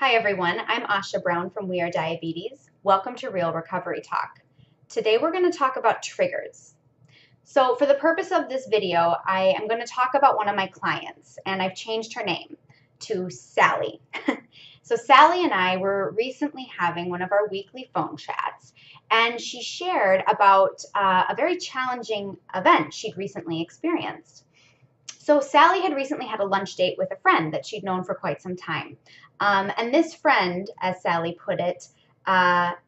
Hi everyone, I'm Asha Brown from We Are Diabetes. Welcome to Real Recovery Talk. Today we're going to talk about triggers. So for the purpose of this video, I am going to talk about one of my clients, and I've changed her name to Sally. So Sally and I were recently having one of our weekly phone chats, and she shared about a very challenging event she'd recently experienced. So Sally had recently had a lunch date with a friend that she'd known for quite some time. And this friend, as Sally put it,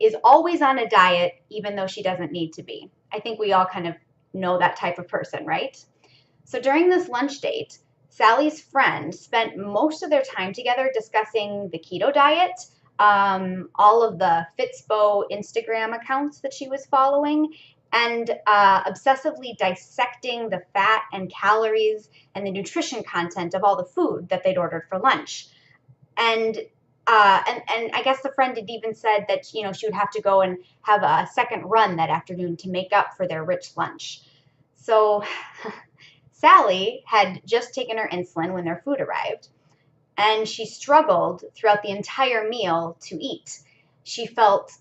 is always on a diet even though she doesn't need to be. I think we all kind of know that type of person, right? So during this lunch date, Sally's friend spent most of their time together discussing the keto diet, all of the Fitspo Instagram accounts that she was following, and obsessively dissecting the fat and calories and the nutrition content of all the food that they'd ordered for lunch. And I guess the friend had even said that she would have to go and have a second run that afternoon to make up for their rich lunch. So Sally had just taken her insulin when their food arrived, and she struggled throughout the entire meal to eat. She felt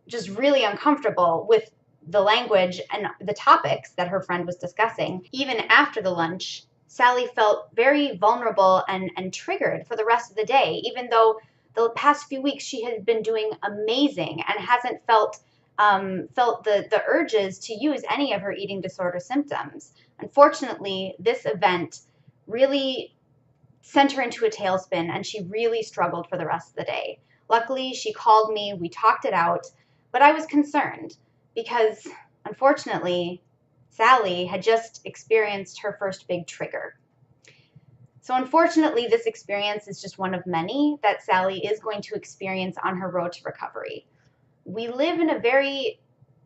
just really uncomfortable with the language and the topics that her friend was discussing. Even after the lunch, Sally felt very vulnerable and triggered for the rest of the day, even though the past few weeks she had been doing amazing and hasn't felt the urges to use any of her eating disorder symptoms. Unfortunately, this event really sent her into a tailspin, and she really struggled for the rest of the day. Luckily, she called me, we talked it out, but I was concerned because, unfortunately, Sally had just experienced her first big trigger. So unfortunately, this experience is just one of many that Sally is going to experience on her road to recovery. We live in a very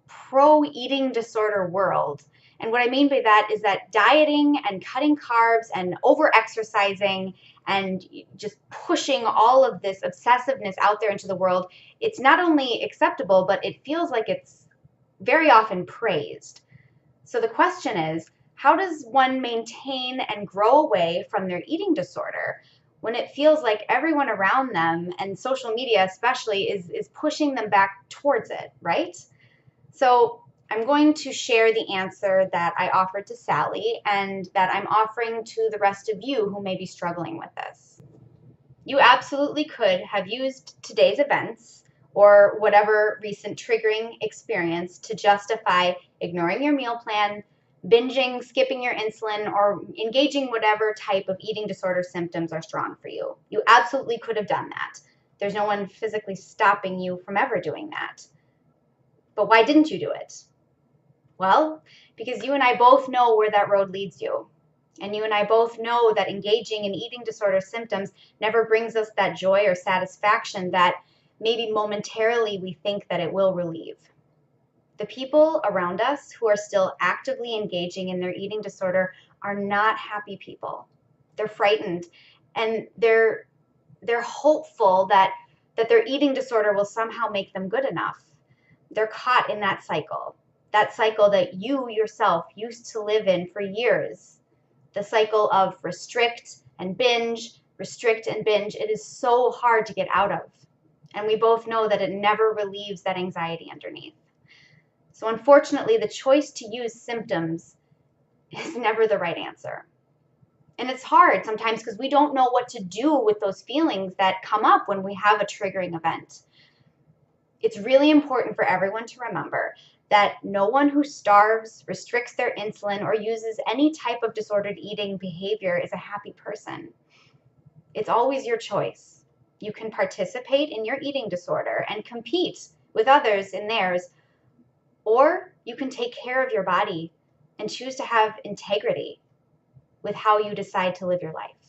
pro-eating disorder world. And what I mean by that is that dieting and cutting carbs and over-exercising and just pushing all of this obsessiveness out there into the world, it's not only acceptable, but it feels like it's very often praised. So the question is, how does one maintain and grow away from their eating disorder when it feels like everyone around them, and social media especially, is pushing them back towards it, right? So I'm going to share the answer that I offered to Sally and that I'm offering to the rest of you who may be struggling with this. You absolutely could have used today's events or whatever recent triggering experience to justify ignoring your meal plan, binging, skipping your insulin, or engaging whatever type of eating disorder symptoms are strong for you. You absolutely could have done that. There's no one physically stopping you from ever doing that. But why didn't you do it? Well, because you and I both know where that road leads you. And you and I both know that engaging in eating disorder symptoms never brings us that joy or satisfaction that maybe momentarily we think that it will relieve. The people around us who are still actively engaging in their eating disorder are not happy people. They're frightened, and they're hopeful that their eating disorder will somehow make them good enough. They're caught in that cycle that you yourself used to live in for years. The cycle of restrict and binge, restrict and binge. It is so hard to get out of. And we both know that it never relieves that anxiety underneath. So unfortunately, the choice to use symptoms is never the right answer. And it's hard sometimes because we don't know what to do with those feelings that come up when we have a triggering event. It's really important for everyone to remember that no one who starves, restricts their insulin, or uses any type of disordered eating behavior is a happy person. It's always your choice. You can participate in your eating disorder and compete with others in theirs, or you can take care of your body and choose to have integrity with how you decide to live your life.